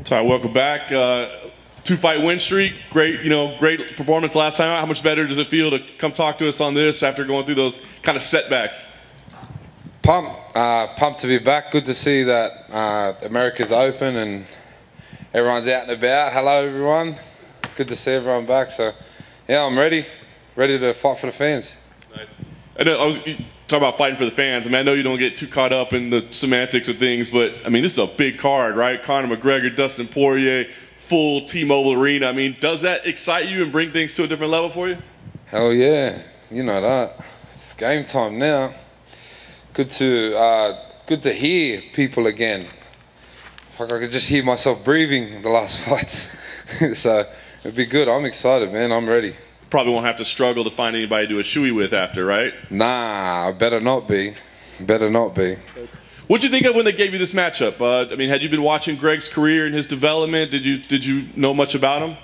Ty, welcome back. 2-fight win streak. Great, great performance last time out. How much better does it feel to come talk to us on this after going through those kind of setbacks? Pumped to be back. Good to see that America's open and everyone's out and about. Hello, everyone. Good to see everyone back. So, yeah, I'm ready to fight for the fans. Nice. I know I was talking about fighting for the fans. I mean, I know you don't get too caught up in the semantics of things, but I mean, this is a big card, right? Conor McGregor, Dustin Poirier, full T-Mobile Arena. I mean, does that excite you and bring things to a different level for you? Hell yeah, you know that. It's game time now. Good to hear people again. Fuck, I could just hear myself breathing in the last fights. So it'd be good. I'm excited, man. I'm ready. Probably won't have to struggle to find anybody to do a shoey with after, right? Nah, I better not be. Better not be. What'd you think of when they gave you this matchup? I mean, had you been watching Greg's career and his development? Did you know much about him?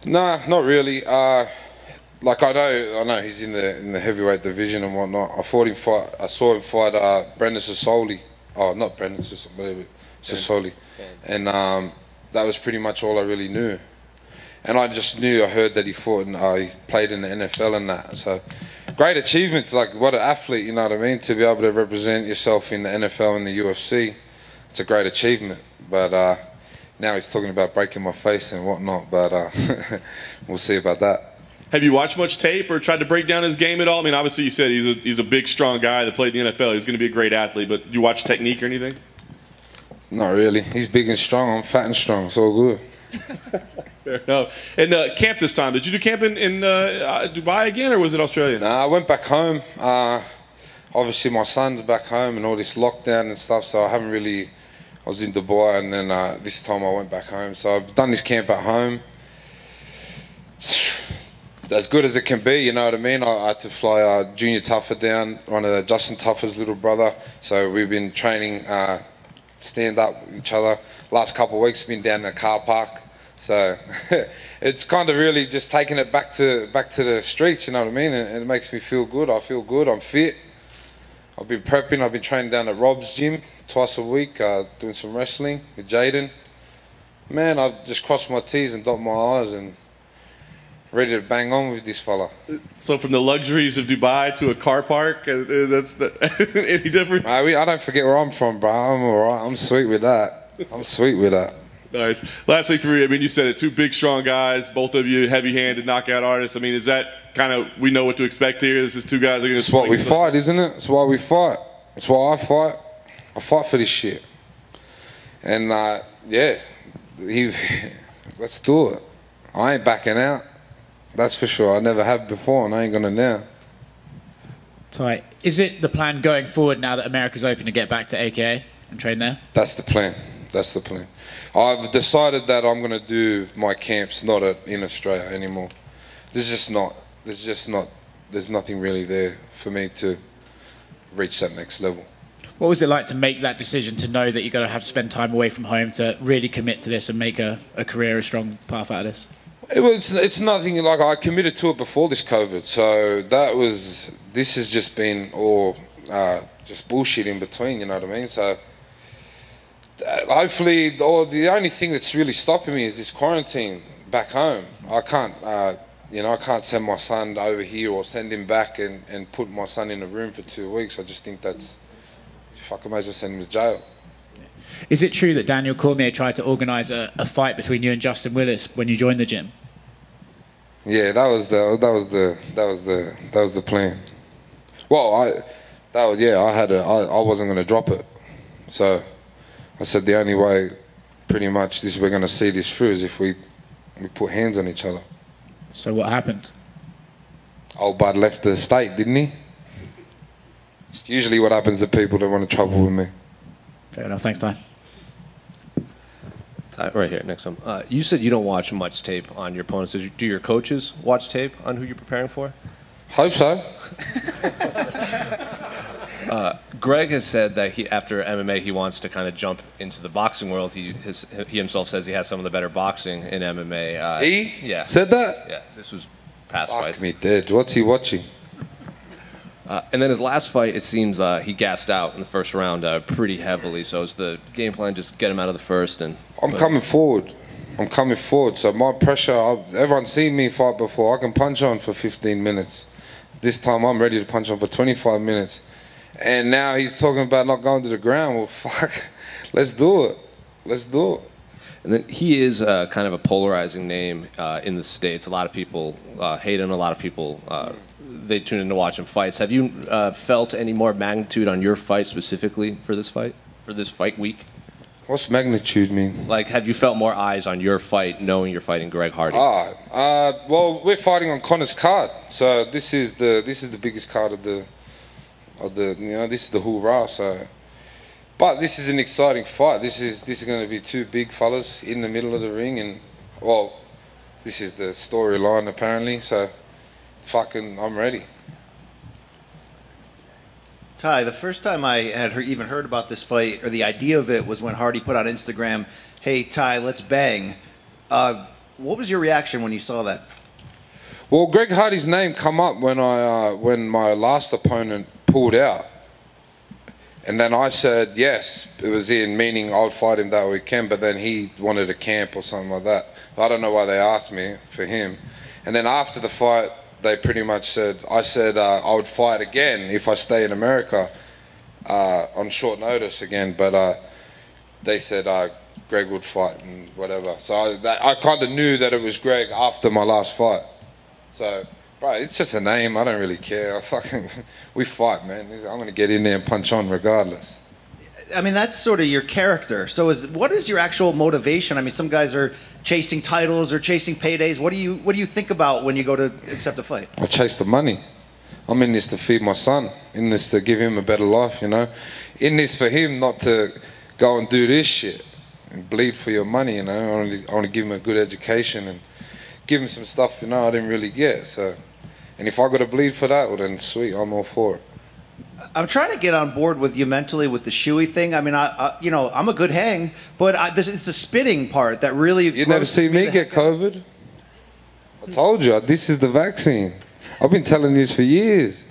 Nah, not really. Like I know he's in the heavyweight division and whatnot. I saw him fight Brendan Sassoli. Oh, not Brendan Sassoli, Sassoli. And that was pretty much all I really knew. And I heard that he fought and he played in the NFL and that. So great achievement. Like, what an athlete, you know what I mean? To be able to represent yourself in the NFL and the UFC, it's a great achievement. But now he's talking about breaking my face and whatnot. But we'll see about that. Have you watched much tape or tried to break down his game at all? I mean, obviously you said he's a big, strong guy that played in the NFL. He's going to be a great athlete. But do you watch technique or anything? Not really. He's big and strong. I'm fat and strong. It's all good. Fair enough. And camp this time, did you do camp in Dubai again, or was it Australia? Nah, I went back home. Obviously, my son's back home and all this lockdown and stuff, so I was in Dubai, and then this time I went back home. So I've done this camp at home. As good as it can be, you know what I mean? I had to fly Junior Tuffer down, one of Justin Tuffer's little brother. So we've been training stand up with each other. Last couple of weeks, been down in the car park. So it's kind of really just taking it back to the streets, you know what I mean? And it makes me feel good. I feel good. I'm fit. I've been prepping. I've been training down at Rob's gym twice a week, doing some wrestling with Jaden. Man, I've just crossed my T's and dotted my I's and ready to bang on with this fella. So from the luxuries of Dubai to a car park, that's any different? I don't forget where I'm from, bro. I'm all right. I'm sweet with that. I'm sweet with that. Nice. Lastly for you, I mean, you said it, two big, strong guys, both of you heavy-handed knockout artists. I mean, is that kind of, we know what to expect here? This is two guys that are going to It's what we fight, isn't it? It's why we fight. It's why I fight. I fight for this shit. And, yeah, let's do it. I ain't backing out. That's for sure. I never have before, and I ain't going to now. Ty, is it the plan going forward now that America's open to get back to AKA and train there? That's the plan. That's the plan. I've decided that I'm going to do my camps not in Australia anymore. There's nothing really there for me to reach that next level. What was it like to make that decision, to know that you're going to have to spend time away from home to really commit to this and make a career, a strong path out of this? It's nothing like I committed to it before this COVID. So this has just been all just bullshit in between, you know what I mean? So hopefully, the only thing that's really stopping me is this quarantine back home. I can't, I can't send my son over here or send him back and put my son in a room for 2 weeks. I just think that's, fuck, I might as well send him to jail. Is it true that Daniel Cormier tried to organise a fight between you and Justin Willis when you joined the gym? Yeah, that was the plan. Well, I wasn't going to drop it, so I said the only way, pretty much, we're going to see this through is if we put hands on each other. So what happened? Old Bud left the state, didn't he? It's usually what happens to people that want to trouble with me. Fair enough. Thanks, Ty. Right here, next one. You said you don't watch much tape on your opponents. Do your coaches watch tape on who you're preparing for? Hope so. Greg has said that after MMA, he wants to kind of jump into the boxing world. He himself says he has some of the better boxing in MMA. He yeah. said that? Yeah, this was past Fuck fights. me dead. What's he watching? And then his last fight, it seems he gassed out in the first round pretty heavily. So is the game plan just get him out of the first? And I'm coming forward. I'm coming forward. So my pressure, everyone's seen me fight before. I can punch on for 15 minutes. This time I'm ready to punch on for 25 minutes. And now he's talking about not going to the ground. Well, fuck, let's do it. Let's do it. And then he is kind of a polarizing name in the States. A lot of people hate him. A lot of people, they tune in to watch him fights. Have you felt any more magnitude on your fight specifically for this fight week? What's magnitude mean? Like, have you felt more eyes on your fight knowing you're fighting Greg Hardy? Well, we're fighting on Conor's card. So this is the biggest card of the this is the hoorah. So, but this is an exciting fight. This is going to be two big fellas in the middle of the ring, and well, this is the storyline apparently. So, fucking, I'm ready. Tai, the first time I had even heard about this fight, or the idea of it, was when Hardy put on Instagram, "Hey Tai, let's bang." What was your reaction when you saw that? Well, Greg Hardy's name come up when my last opponent pulled out, and then I said yes. It was in meaning I'd fight him that weekend, but then he wanted a camp or something like that. I don't know why they asked me for him, and then after the fight, they pretty much said, I said I would fight again if I stay in America on short notice again, but they said Greg would fight and whatever. So I kind of knew that it was Greg after my last fight. So, bro, it's just a name. I don't really care. We fight, man. I'm going to get in there and punch on regardless. I mean, that's sort of your character. So what is your actual motivation? I mean, some guys are chasing titles or chasing paydays. What do you think about when you go to accept a fight? I chase the money. I'm in this to feed my son. In this to give him a better life, you know. In this for him not to go and do this shit and bleed for your money, you know. I want to give him a good education and give him some stuff, you know, I didn't really get. So, and if I got to bleed for that, well then sweet, I'm all for it. I'm trying to get on board with you mentally with the Shoey thing. I mean, you know, I'm a good hang, but it's the spitting part that really. You never see me get COVID. I told you, this is the vaccine. I've been telling you this for years.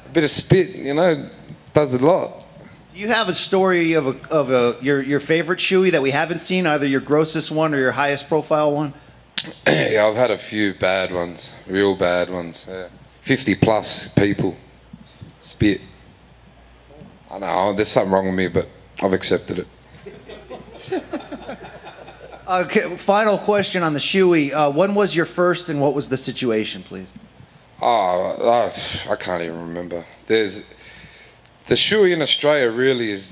A bit of spit, you know, does a lot. You have a story of your favorite Shoey that we haven't seen, either your grossest one or your highest profile one. Yeah, I've had a few bad ones, real bad ones. 50 plus people spit. I know, there's something wrong with me, but I've accepted it. Okay, final question on the Shoey. When was your first and what was the situation, please? I can't even remember. The Shoey in Australia really is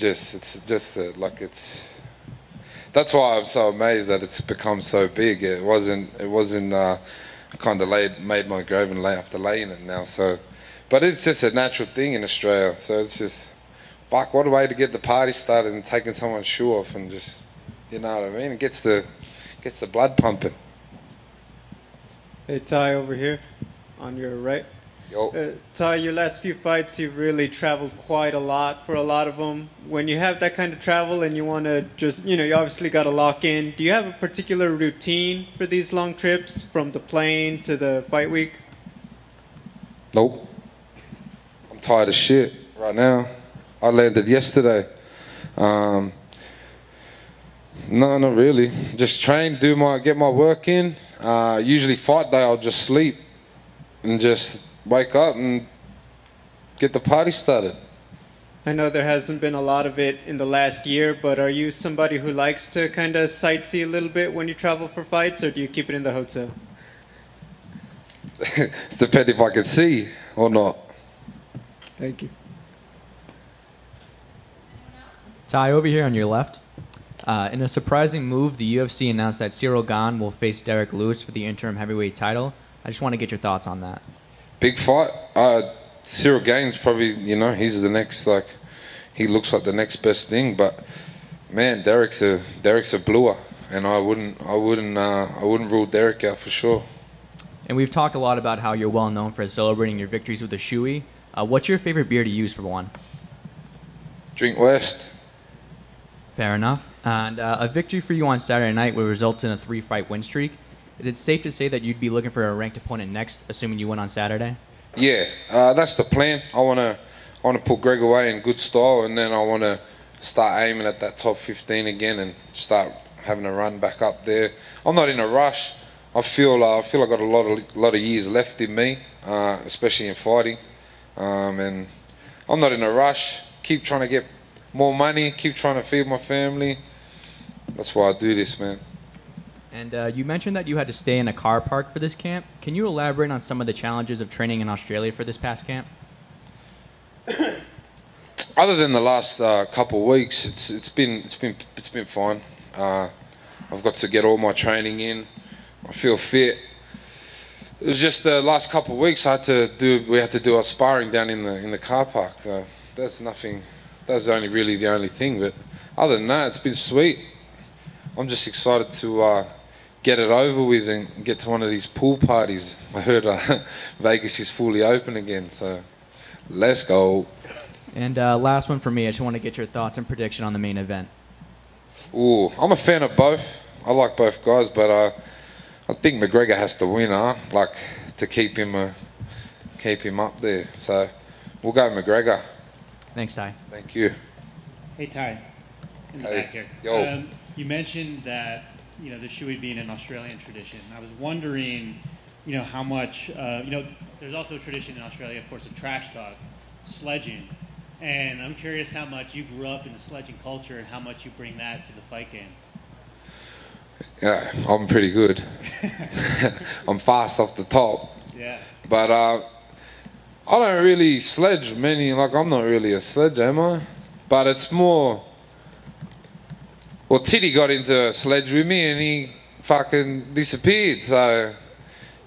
that's why I'm so amazed that it's become so big. It wasn't I kind of made my grave and have to lay in it now. So, but it's just a natural thing in Australia. So it's just, fuck, what a way to get the party started and taking someone's shoe off and just, you know what I mean? It gets the blood pumping. Hey, Tai, over here on your right. Yo. Tai, your last few fights, you've really traveled quite a lot for a lot of them. When you have that kind of travel and you want to just, you know, you obviously got to lock in. Do you have a particular routine for these long trips from the plane to the fight week? Nope. I'm tired of shit right now. I landed yesterday. No, not really. Just train, get my work in. Usually fight day, I'll just sleep and just wake up and get the party started. I know there hasn't been a lot of it in the last year, but are you somebody who likes to kind of sightsee a little bit when you travel for fights, or do you keep it in the hotel? It's depending if I can see or not. Thank you. Tai, over here on your left. In a surprising move, the UFC announced that Cyril Gane will face Derek Lewis for the interim heavyweight title. I just want to get your thoughts on that. Big fight. Cyril Gane's probably, you know, he's the next, like, he looks like the next best thing. But man, Derek's a bluer, and I wouldn't rule Derek out for sure. And we've talked a lot about how you're well known for celebrating your victories with a Shoey. What's your favorite beer to use for one? Drink West. Fair enough. And a victory for you on Saturday night would result in a 3-fight win streak. Is it safe to say that you'd be looking for a ranked opponent next, assuming you win on Saturday? Yeah, that's the plan. I wanna put Greg away in good style, and then I wanna start aiming at that top 15 again and start having a run back up there. I'm not in a rush. I feel I got a lot of years left in me, especially in fighting, and I'm not in a rush. Keep trying to get more money. Keep trying to feed my family. That's why I do this, man. And you mentioned that you had to stay in a car park for this camp. Can you elaborate on some of the challenges of training in Australia for this past camp? Other than the last couple of weeks, it's been fine. I've got to get all my training in. I feel fit. It was just the last couple of weeks we had to do our sparring down in the car park. That's nothing. That's only the only thing. But other than that, it's been sweet. I'm just excited to get it over with and get to one of these pool parties. I heard Vegas is fully open again, so let's go. And last one for me. I just want to get your thoughts and prediction on the main event. Ooh, I'm a fan of both. I like both guys, but I think McGregor has to win, like to keep him up there. So we'll go McGregor. Thanks, Tai. Thank you. Hey, Tai. In the Hey. back here. Yo. You mentioned that the shoey being an Australian tradition. I was wondering, how much there's also a tradition in Australia, of course, of trash talk, sledging. And I'm curious how much you grew up in the sledging culture and how much you bring that to the fight game. Yeah, I'm pretty good. I'm fast off the top. Yeah. But I don't really sledge many. Like, I'm not really a sledge, am I? But it's more. Well, Titty got into a sledge with me and he fucking disappeared. So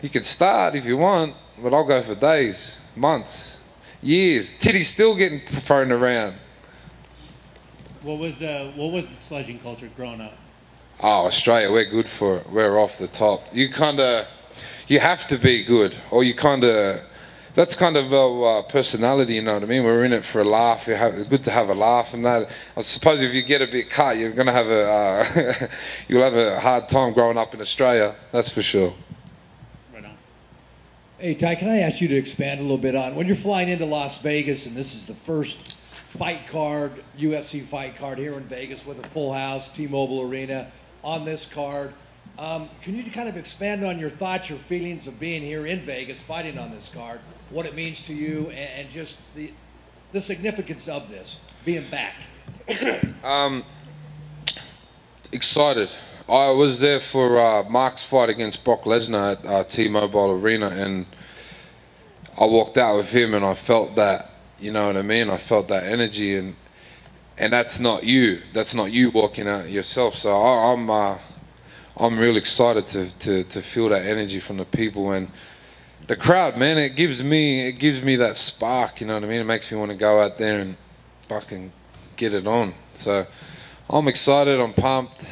you can start if you want, but I'll go for days, months, years. Titty's still getting thrown around. What was the sledging culture growing up? Oh, Australia, we're good for it. We're off the top. You have to be good, or that's kind of our personality, you know what I mean? We're in it for a laugh. It's good to have a laugh and that. I suppose if you get a bit cut, you're going to have you'll have a hard time growing up in Australia, that's for sure. Right on. Hey, Tai, can I ask you to expand a little bit on, when you're flying into Las Vegas and this is the first fight card, UFC fight card here in Vegas with a full house, T-Mobile Arena on this card, can you kind of expand on your thoughts, your feelings of being here in Vegas, fighting on this card, what it means to you, and just the significance of this, being back? Excited. I was there for Mark's fight against Brock Lesnar at T-Mobile Arena, and I walked out with him and I felt that, you know what I mean? I felt that energy, and that's not you. That's not you walking out yourself. So I'm real excited to feel that energy from the people and the crowd, man. It gives me that spark, you know what I mean? It makes me want to go out there and fucking get it on. So I'm excited, I'm pumped,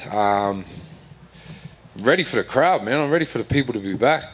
ready for the crowd, man. I'm ready for the people to be back.